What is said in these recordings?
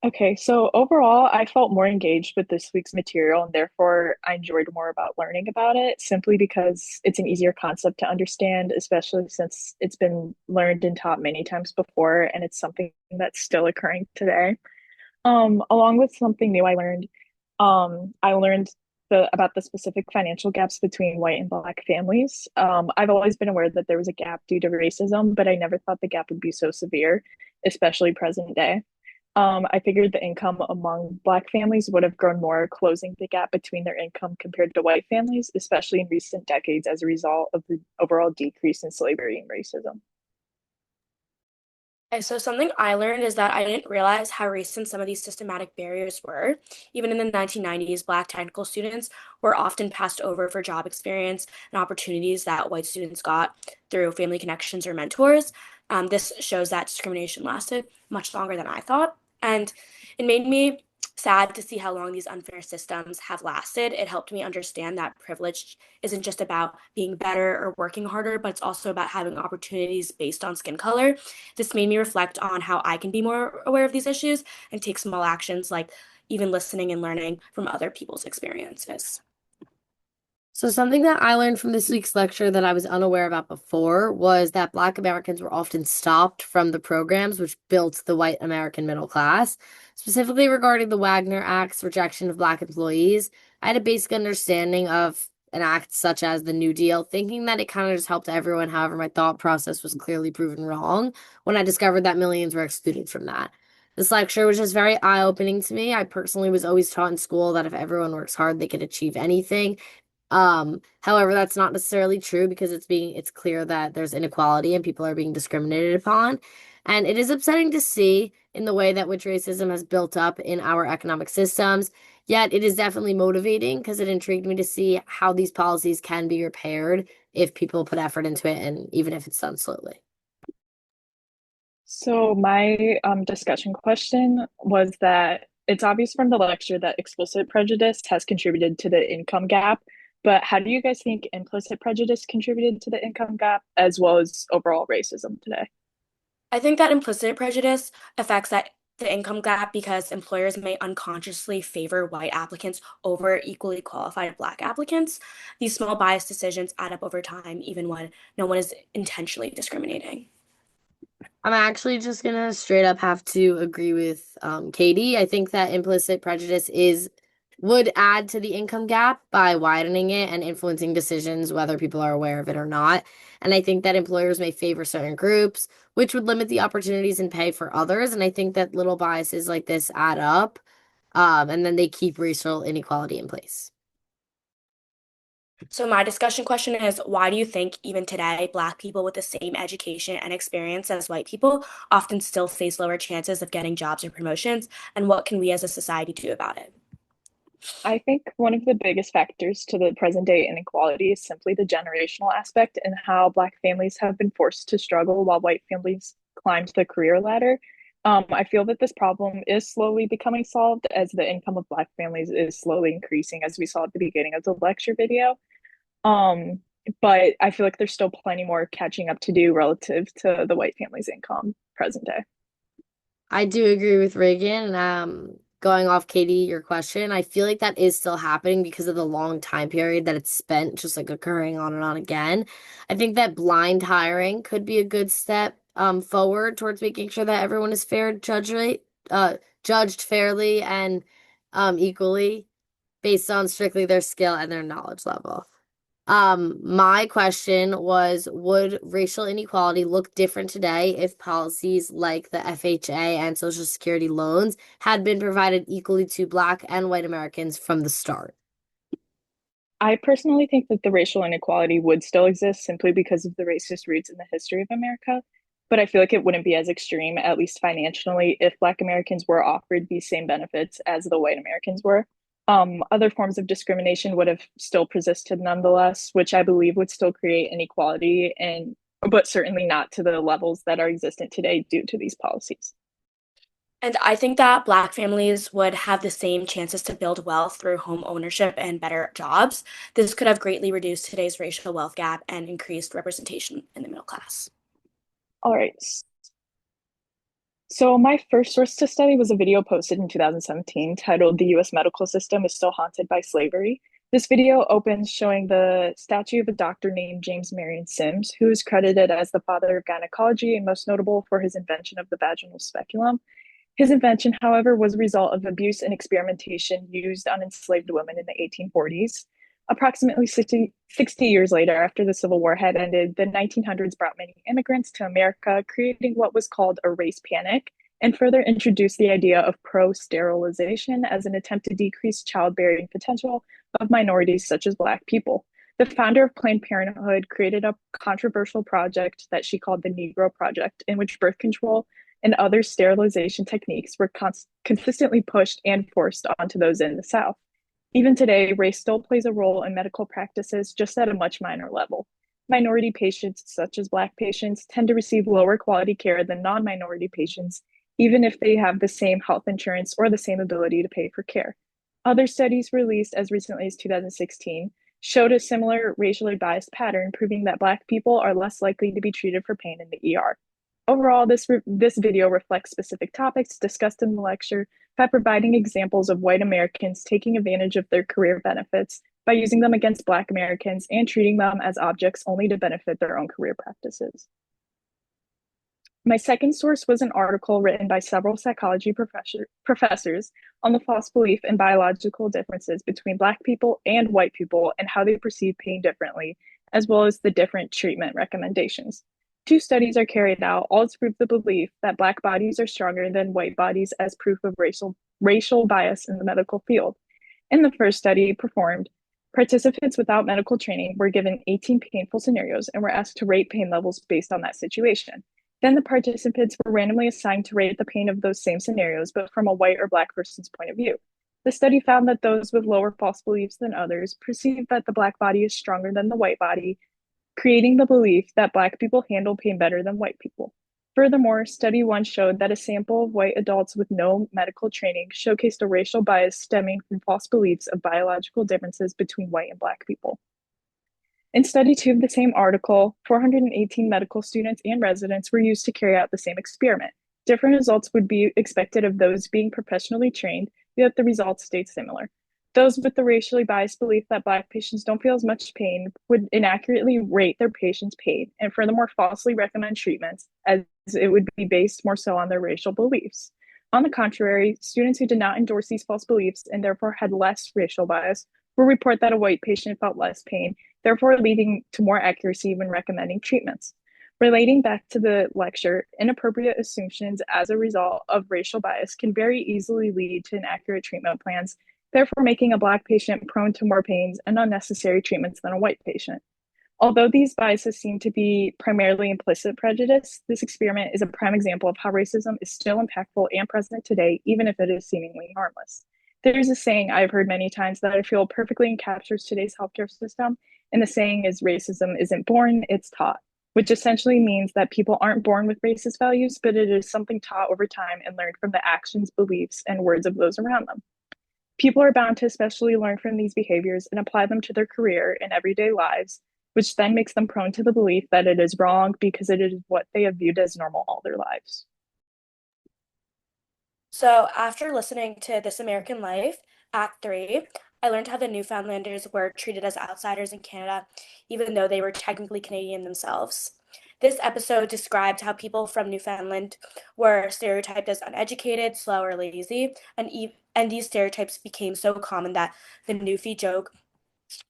Okay, so overall, I felt more engaged with this week's material, and therefore I enjoyed more about learning about it simply because it's an easier concept to understand, especially since it's been learned and taught many times before, and it's something that's still occurring today. Along with something new I learned about the specific financial gaps between white and black families. I've always been aware that there was a gap due to racism, but I never thought the gap would be so severe, especially present day. I figured the income among Black families would have grown more, closing the gap between their income compared to white families, especially in recent decades as a result of the overall decrease in slavery and racism. Okay, so something I learned is that I didn't realize how recent some of these systematic barriers were. Even in the 1990s, Black technical students were often passed over for job experience and opportunities that white students got through family connections or mentors. This shows that discrimination lasted much longer than I thought. And it made me sad to see how long these unfair systems have lasted. It helped me understand that privilege isn't just about being better or working harder, but it's also about having opportunities based on skin color. This made me reflect on how I can be more aware of these issues and take small actions like even listening and learning from other people's experiences. So, something that I learned from this week's lecture that I was unaware about before was that Black Americans were often stopped from the programs which built the white American middle class. Specifically regarding the Wagner Act's rejection of Black employees, I had a basic understanding of an act such as the New Deal, thinking that it kind of just helped everyone. However, my thought process was clearly proven wrong when I discovered that millions were excluded from that. This lecture was just very eye-opening to me. I personally was always taught in school that if everyone works hard, they could achieve anything. However, that's not necessarily true because it's clear that there's inequality and people are being discriminated upon. And it is upsetting to see in the way that which racism has built up in our economic systems. Yet it is definitely motivating because it intrigued me to see how these policies can be repaired if people put effort into it and even if it's done slowly. So my discussion question was that it's obvious from the lecture that explicit prejudice has contributed to the income gap, but how do you guys think implicit prejudice contributed to the income gap as well as overall racism today? I think that implicit prejudice affects the income gap because employers may unconsciously favor white applicants over equally qualified Black applicants. These small bias decisions add up over time, even when no one is intentionally discriminating. I'm actually just gonna straight up have to agree with Katie. I think that implicit prejudice is would add to the income gap by widening it and influencing decisions whether people are aware of it or not. And I think that employers may favor certain groups, which would limit the opportunities and pay for others. And I think that little biases like this add up, and then they keep racial inequality in place. So my discussion question is, why do you think even today, Black people with the same education and experience as white people often still face lower chances of getting jobs or promotions? And what can we as a society do about it? I think one of the biggest factors to the present day inequality is simply the generational aspect and how Black families have been forced to struggle while white families climbed the career ladder. I feel that this problem is slowly becoming solved as the income of Black families is slowly increasing, as we saw at the beginning of the lecture video. Um, but I feel like there's still plenty more catching up to do relative to the white family's income present day. I do agree with Reagan. Going off Katie, your question, I feel like that is still happening because of the long time period that it's spent just like occurring on and on again. I think that blind hiring could be a good step forward towards making sure that everyone is judged fairly and equally based on strictly their skill and their knowledge level. My question was, would racial inequality look different today if policies like the FHA and Social Security loans had been provided equally to Black and white Americans from the start? I personally think that the racial inequality would still exist simply because of the racist roots in the history of America. But I feel like it wouldn't be as extreme, at least financially, if Black Americans were offered these same benefits as the white Americans were. Other forms of discrimination would have still persisted nonetheless, which I believe would still create inequality and but certainly not to the levels that are existent today due to these policies. And I think that Black families would have the same chances to build wealth through home ownership and better jobs. This could have greatly reduced today's racial wealth gap and increased representation in the middle class. All right. So my first source to study was a video posted in 2017 titled "The U.S. Medical System is Still Haunted by Slavery." This video opens showing the statue of a doctor named James Marion Sims, who is credited as the father of gynecology and most notable for his invention of the vaginal speculum. His invention, however, was a result of abuse and experimentation used on enslaved women in the 1840s. Approximately 60 years later, after the Civil War had ended, the 1900s brought many immigrants to America, creating what was called a race panic, and further introduced the idea of pro-sterilization as an attempt to decrease childbearing potential of minorities such as Black people. The founder of Planned Parenthood created a controversial project that she called the Negro Project, in which birth control and other sterilization techniques were consistently pushed and forced onto those in the South. Even today, race still plays a role in medical practices, just at a much minor level. Minority patients, such as Black patients, tend to receive lower quality care than non-minority patients, even if they have the same health insurance or the same ability to pay for care. Other studies released as recently as 2016 showed a similar racially biased pattern, proving that Black people are less likely to be treated for pain in the ER. Overall, this video reflects specific topics discussed in the lecture by providing examples of white Americans taking advantage of their career benefits by using them against Black Americans and treating them as objects only to benefit their own career practices. My second source was an article written by several psychology professors on the false belief in biological differences between Black people and white people and how they perceive pain differently, as well as the different treatment recommendations. Two studies are carried out, all to prove the belief that Black bodies are stronger than white bodies as proof of racial bias in the medical field. In the first study performed, participants without medical training were given 18 painful scenarios and were asked to rate pain levels based on that situation. Then the participants were randomly assigned to rate the pain of those same scenarios, but from a white or Black person's point of view. The study found that those with lower false beliefs than others perceived that the Black body is stronger than the white body, creating the belief that Black people handle pain better than white people. Furthermore, study one showed that a sample of white adults with no medical training showcased a racial bias stemming from false beliefs of biological differences between white and Black people. In study two of the same article, 418 medical students and residents were used to carry out the same experiment. Different results would be expected of those being professionally trained, yet the results stayed similar. Those with the racially biased belief that Black patients don't feel as much pain would inaccurately rate their patients' pain and furthermore falsely recommend treatments, as it would be based more so on their racial beliefs. On the contrary, students who did not endorse these false beliefs and therefore had less racial bias will report that a white patient felt less pain, therefore leading to more accuracy when recommending treatments. Relating back to the lecture, inappropriate assumptions as a result of racial bias can very easily lead to inaccurate treatment plans, therefore making a Black patient prone to more pains and unnecessary treatments than a white patient. Although these biases seem to be primarily implicit prejudice, this experiment is a prime example of how racism is still impactful and present today, even if it is seemingly harmless. There's a saying I've heard many times that I feel perfectly encaptures today's healthcare system, and the saying is racism isn't born, it's taught, which essentially means that people aren't born with racist values, but it is something taught over time and learned from the actions, beliefs, and words of those around them. People are bound to especially learn from these behaviors and apply them to their career and everyday lives, which then makes them prone to the belief that it is wrong because it is what they have viewed as normal all their lives. So, after listening to This American Life, Act 3, I learned how the Newfoundlanders were treated as outsiders in Canada, even though they were technically Canadian themselves. This episode described how people from Newfoundland were stereotyped as uneducated, slow, or lazy, and these stereotypes became so common that the Newfie joke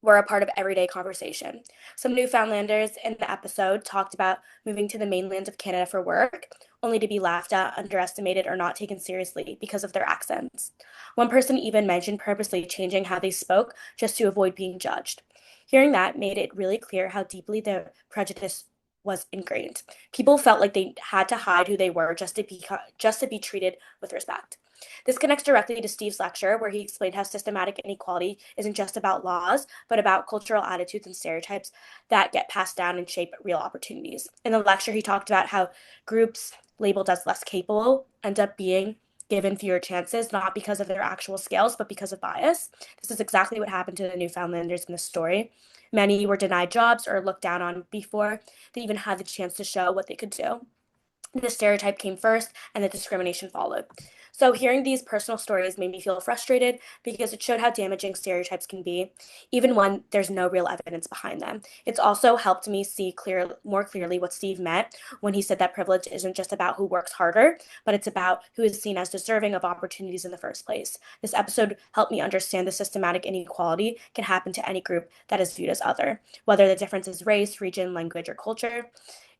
were a part of everyday conversation. Some Newfoundlanders in the episode talked about moving to the mainland of Canada for work, only to be laughed at, underestimated, or not taken seriously because of their accents. One person even mentioned purposely changing how they spoke just to avoid being judged. Hearing that made it really clear how deeply the prejudice was ingrained. People felt like they had to hide who they were just to be treated with respect. This connects directly to Steve's lecture, where he explained how systematic inequality isn't just about laws, but about cultural attitudes and stereotypes that get passed down and shape real opportunities. In the lecture, he talked about how groups labeled as less capable end up being given fewer chances, not because of their actual skills, but because of bias. This is exactly what happened to the Newfoundlanders in the story. Many were denied jobs or looked down on before they even had the chance to show what they could do. The stereotype came first and the discrimination followed. So, hearing these personal stories made me feel frustrated because it showed how damaging stereotypes can be, even when there's no real evidence behind them. It's also helped me see more clearly what Steve meant when he said that privilege isn't just about who works harder, but it's about who is seen as deserving of opportunities in the first place. This episode helped me understand the systematic inequality can happen to any group that is viewed as other, whether the difference is race, region, language, or culture.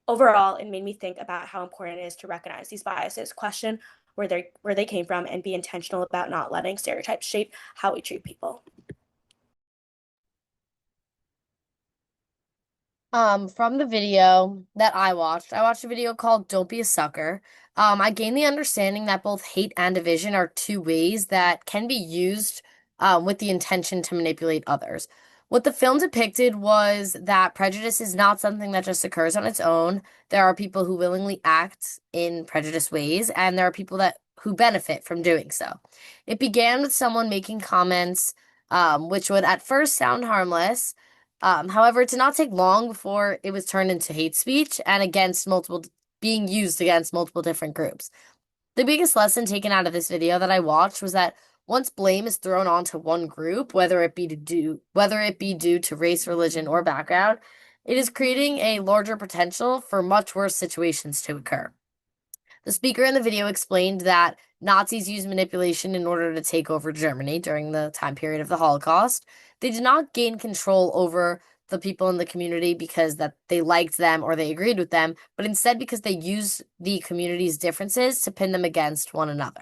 Overall, it made me think about how important it is to recognize these biases, question where they came from, and be intentional about not letting stereotypes shape how we treat people. From the video that I watched a video called Don't Be a Sucker. I gained the understanding that both hate and division are two ways that can be used with the intention to manipulate others. What the film depicted was that prejudice is not something that just occurs on its own. There are people who willingly act in prejudiced ways, and there are people that who benefit from doing so. It began with someone making comments, which would at first sound harmless. However, it did not take long before it was turned into hate speech and being used against multiple different groups. The biggest lesson taken out of this video that I watched was that once blame is thrown onto one group, whether it be due to race, religion, or background, it is creating a larger potential for much worse situations to occur. The speaker in the video explained that Nazis used manipulation in order to take over Germany during the time period of the Holocaust. They did not gain control over the people in the community because that they liked them or they agreed with them, but instead because they used the community's differences to pin them against one another.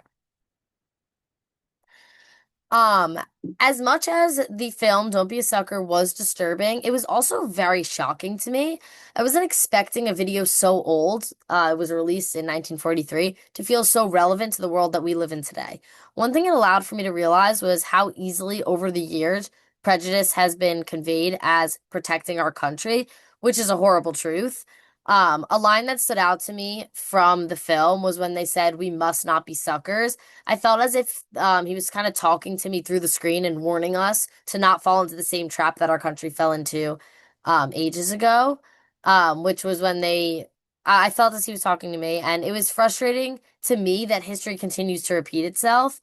Um, as much as the film Don't Be a Sucker was disturbing, it was also very shocking to me. I wasn't expecting a video so old, it was released in 1943, to feel so relevant to the world that we live in today. One thing it allowed for me to realize was how easily over the years prejudice has been conveyed as protecting our country, which is a horrible truth. A line that stood out to me from the film was when they said, "We must not be suckers." I felt as if he was kind of talking to me through the screen and warning us to not fall into the same trap that our country fell into ages ago, which was when I felt as he was talking to me, and it was frustrating to me that history continues to repeat itself.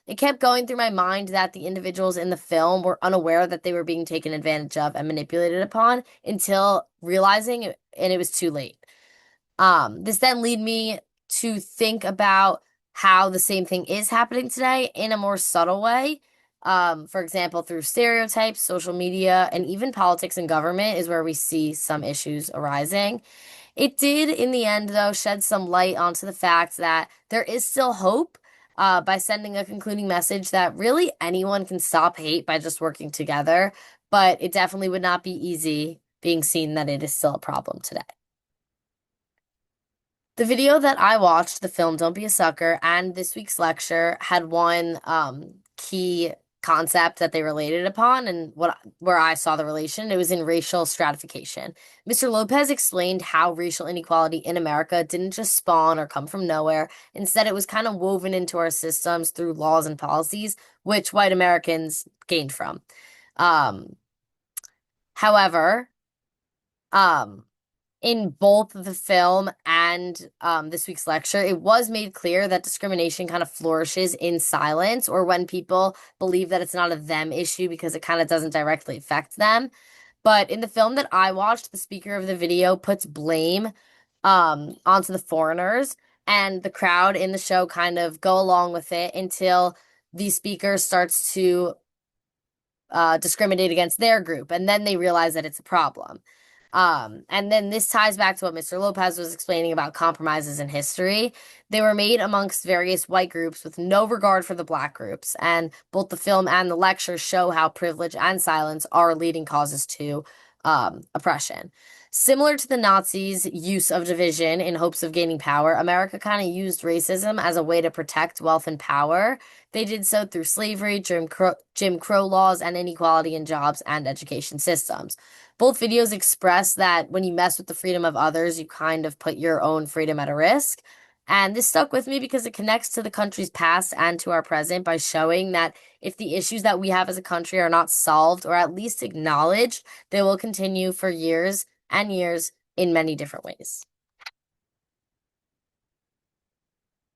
It kept going through my mind that the individuals in the film were unaware that they were being taken advantage of and manipulated upon until realizing it, and it was too late. This then led me to think about how the same thing is happening today in a more subtle way. For example, through stereotypes, social media, and even politics and government is where we see some issues arising. It did, in the end, though, shed some light onto the fact that there is still hope by sending a concluding message that really anyone can stop hate by just working together, but it definitely would not be easy being seen that it is still a problem today. The video that I watched, the film Don't Be a Sucker, and this week's lecture had one key concept that they related upon and where I saw the relation. It was in racial stratification. Mr. Lopez explained how racial inequality in America didn't just spawn or come from nowhere. Instead, it was kind of woven into our systems through laws and policies, which white Americans gained from. However, in both the film and this week's lecture, it was made clear that discrimination kind of flourishes in silence or when people believe that it's not a them issue because it kind of doesn't directly affect them. But in the film that I watched, the speaker of the video puts blame onto the foreigners, and the crowd in the show kind of go along with it until the speaker starts to discriminate against their group, and then they realize that it's a problem. And then this ties back to what Mr. Lopez was explaining about compromises in history. They were made amongst various white groups with no regard for the black groups, and both the film and the lecture show how privilege and silence are leading causes to oppression. Similar to the Nazis' use of division in hopes of gaining power, America kind of used racism as a way to protect wealth and power. They did so through slavery, Jim Crow laws, and inequality in jobs and education systems. Both videos express that when you mess with the freedom of others, you kind of put your own freedom at a risk. And this stuck with me because it connects to the country's past and to our present by showing that if the issues that we have as a country are not solved or at least acknowledged, they will continue for years and years in many different ways.